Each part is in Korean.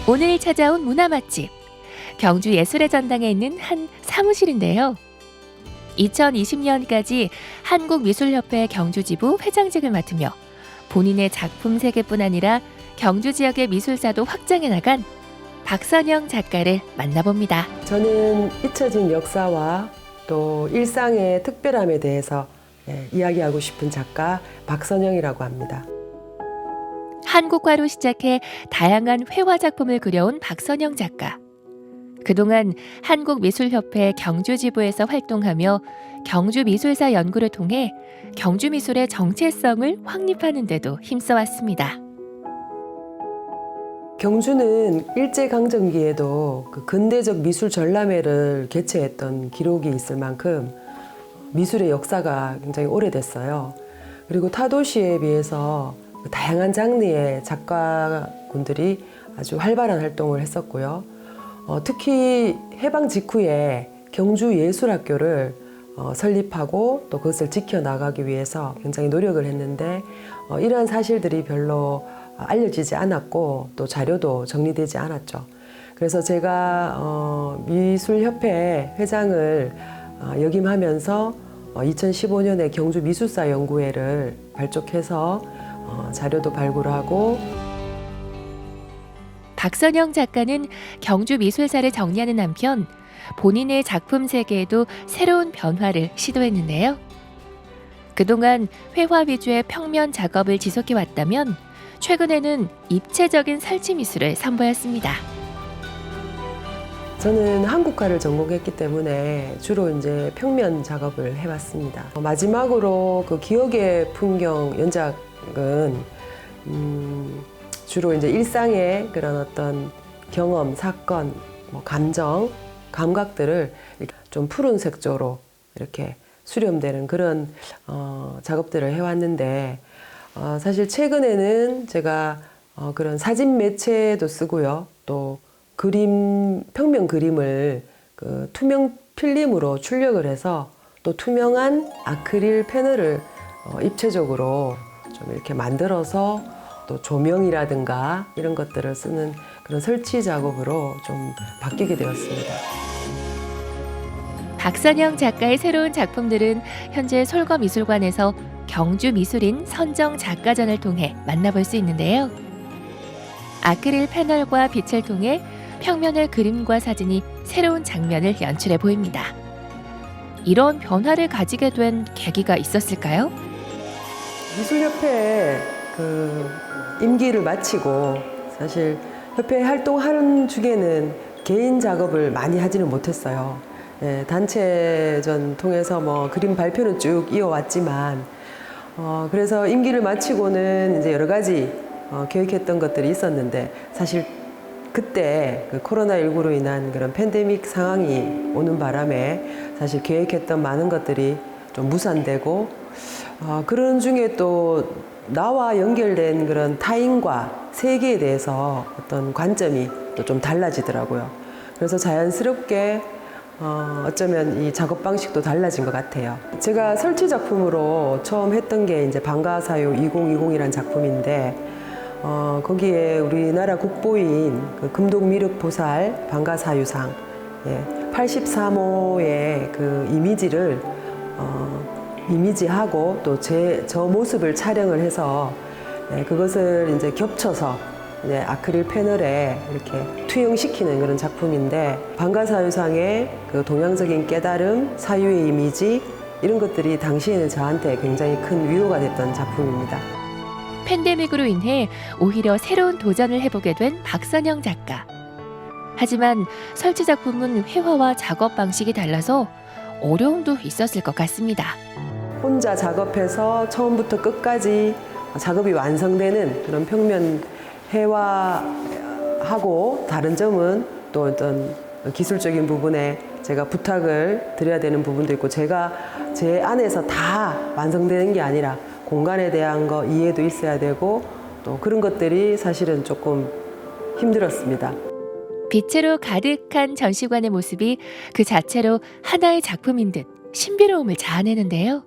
오늘 찾아온 문화 맛집, 경주 예술의 전당에 있는 한 사무실인데요. 2020년까지 한국미술협회 경주지부 회장직을 맡으며 본인의 작품 세계뿐 아니라 경주 지역의 미술사도 확장해 나간 박선영 작가를 만나봅니다. 저는 잊혀진 역사와 또 일상의 특별함에 대해서 이야기하고 싶은 작가 박선영이라고 합니다. 한국화로 시작해 다양한 회화 작품을 그려온 박선영 작가. 그동안 한국미술협회 경주지부에서 활동하며 경주미술사 연구를 통해 경주미술의 정체성을 확립하는 데도 힘써왔습니다. 경주는 일제강점기에도 근대적 미술 전람회를 개최했던 기록이 있을 만큼 미술의 역사가 굉장히 오래됐어요. 그리고 타 도시에 비해서 다양한 장르의 작가분들이 아주 활발한 활동을 했었고요. 특히 해방 직후에 경주예술학교를 설립하고 또 그것을 지켜나가기 위해서 굉장히 노력을 했는데 이러한 사실들이 별로 알려지지 않았고 또 자료도 정리되지 않았죠. 그래서 제가 미술협회 회장을 역임하면서 2015년에 경주미술사 연구회를 발족해서 자료도 발굴하고. 박선영 작가는 경주미술사를 정리하는 한편 본인의 작품 세계에도 새로운 변화를 시도했는데요. 그동안 회화 위주의 평면 작업을 지속해왔다면 최근에는 입체적인 설치 미술을 선보였습니다. 저는 한국화를 전공했기 때문에 주로 이제 평면 작업을 해왔습니다. 마지막으로 그 기억의 풍경 연작은 주로 이제 일상의 그런 어떤 경험, 사건, 감정, 감각들을 좀 푸른 색조로 이렇게 수렴되는 그런 작업들을 해왔는데 사실 최근에는 제가 그런 사진 매체도 쓰고요. 또 평면 그림을 그 투명 필름으로 출력을 해서 또 투명한 아크릴 패널을 입체적으로 좀 이렇게 만들어서 또 조명이라든가 이런 것들을 쓰는 그런 설치 작업으로 좀 바뀌게 되었습니다. 박선영 작가의 새로운 작품들은 현재 솔거미술관에서 경주미술인 선정 작가전을 통해 만나볼 수 있는데요. 아크릴 패널과 빛을 통해 평면의 그림과 사진이 새로운 장면을 연출해 보입니다. 이런 변화를 가지게 된 계기가 있었을까요? 미술협회 임기를 마치고 사실 협회 활동하는 중에는 개인 작업을 많이 하지는 못했어요. 단체전 통해서 그림 발표는 쭉 이어왔지만 그래서 임기를 마치고는 이제 여러 가지 계획했던 것들이 있었는데 사실 그때 그 코로나19로 인한 그런 팬데믹 상황이 오는 바람에 사실 계획했던 많은 것들이 좀 무산되고 그런 중에 또 나와 연결된 그런 타인과 세계에 대해서 어떤 관점이 또 좀 달라지더라고요. 그래서 자연스럽게 어쩌면 이 작업 방식도 달라진 것 같아요. 제가 설치 작품으로 처음 했던 게 이제 방가사유 2020이라는 작품인데 거기에 우리나라 국보인 그 금동미륵보살 방가사유상 83호의 그 이미지를 이미지하고 또 저 모습을 촬영을 해서 그것을 이제 겹쳐서 아크릴 패널에 이렇게 투영시키는 그런 작품인데 방가사유상의 그 동양적인 깨달음, 사유의 이미지 이런 것들이 당시에는 저한테 굉장히 큰 위로가 됐던 작품입니다. 팬데믹으로 인해 오히려 새로운 도전을 해보게 된 박선영 작가. 하지만 설치 작품은 회화와 작업 방식이 달라서 어려움도 있었을 것 같습니다. 혼자 작업해서 처음부터 끝까지 작업이 완성되는 그런 평면 회화하고 다른 점은 또 어떤 기술적인 부분에 제가 부탁을 드려야 되는 부분도 있고 제가 제 안에서 다 완성되는 게 아니라 공간에 대한 거 이해도 있어야 되고 또 그런 것들이 사실은 조금 힘들었습니다. 빛으로 가득한 전시관의 모습이 그 자체로 하나의 작품인 듯 신비로움을 자아내는데요.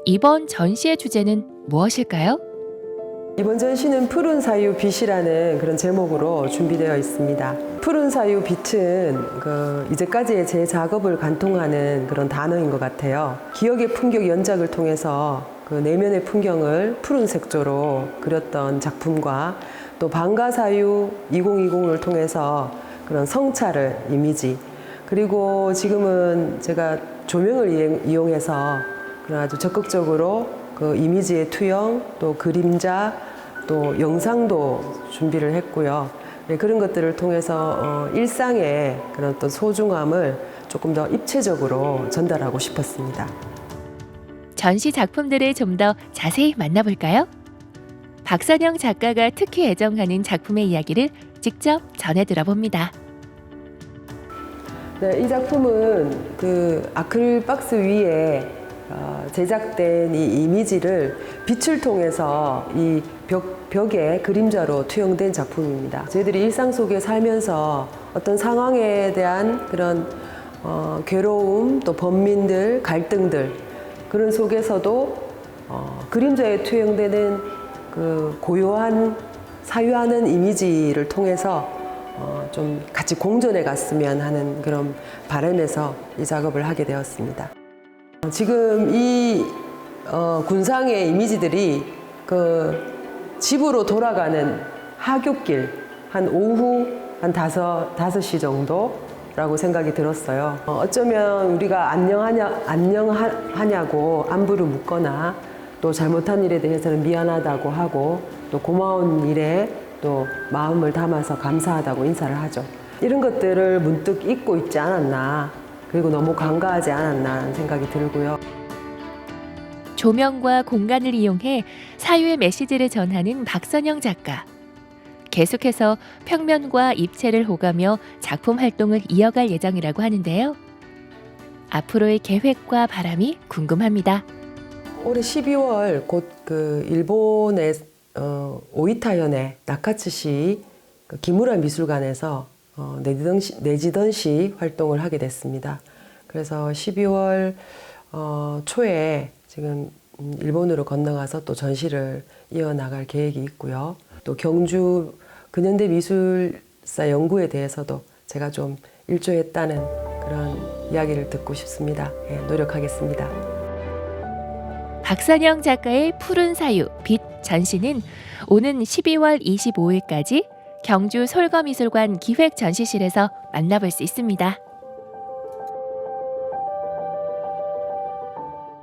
이번 전시의 주제는 무엇일까요? 이번 전시는 푸른 사유 빛이라는 그런 제목으로 준비되어 있습니다. 푸른 사유 빛은 이제까지의 제 작업을 관통하는 그런 단어인 것 같아요. 기억의 풍경 연작을 통해서 그 내면의 풍경을 푸른 색조로 그렸던 작품과 또 방가사유 2020을 통해서 그런 성찰을 이미지, 그리고 지금은 제가 조명을 이용해서 그런 아주 적극적으로 그 이미지의 투영, 또 그림자, 또 영상도 준비를 했고요. 네, 그런 것들을 통해서 일상의 그런 또 소중함을 조금 더 입체적으로 전달하고 싶었습니다. 전시 작품들을 좀 더 자세히 만나볼까요? 박선영 작가가 특히 애정하는 작품의 이야기를 직접 전해 들어봅니다. 네, 이 작품은 그 아크릴 박스 위에 제작된 이 이미지를 빛을 통해서 이 벽에 그림자로 투영된 작품입니다. 저희들이 일상 속에 살면서 어떤 상황에 대한 그런 괴로움, 또 번민들, 갈등들, 그런 속에서도 그림자에 투영되는 그 고요한 사유하는 이미지를 통해서 좀 같이 공존해 갔으면 하는 그런 바람에서 이 작업을 하게 되었습니다. 지금 이 군상의 이미지들이 그 집으로 돌아가는 하굣길, 한 오후 한 5시 정도라고 생각이 들었어요. 어쩌면 우리가 안녕하냐고 안부를 묻거나 또 잘못한 일에 대해서는 미안하다고 하고 또 고마운 일에 또 마음을 담아서 감사하다고 인사를 하죠. 이런 것들을 문득 잊고 있지 않았나, 그리고 너무 간과하지 않았나 하는 생각이 들고요. 조명과 공간을 이용해 사유의 메시지를 전하는 박선영 작가. 계속해서 평면과 입체를 호가며 작품 활동을 이어갈 예정이라고 하는데요. 앞으로의 계획과 바람이 궁금합니다. 올해 12월 곧 그 일본의 오이타현의 나카츠시 기무라 미술관에서 내지던시 활동을 하게 됐습니다. 그래서 12월 초에 지금 일본으로 건너가서 또 전시를 이어나갈 계획이 있고요. 또 경주 근현대 미술사 연구에 대해서도 제가 좀 일조했다는 그런 이야기를 듣고 싶습니다. 예, 노력하겠습니다. 박선영 작가의 푸른 사유, 빛 전시는 오는 12월 25일까지 경주 솔거미술관 기획전시실에서 만나볼 수 있습니다.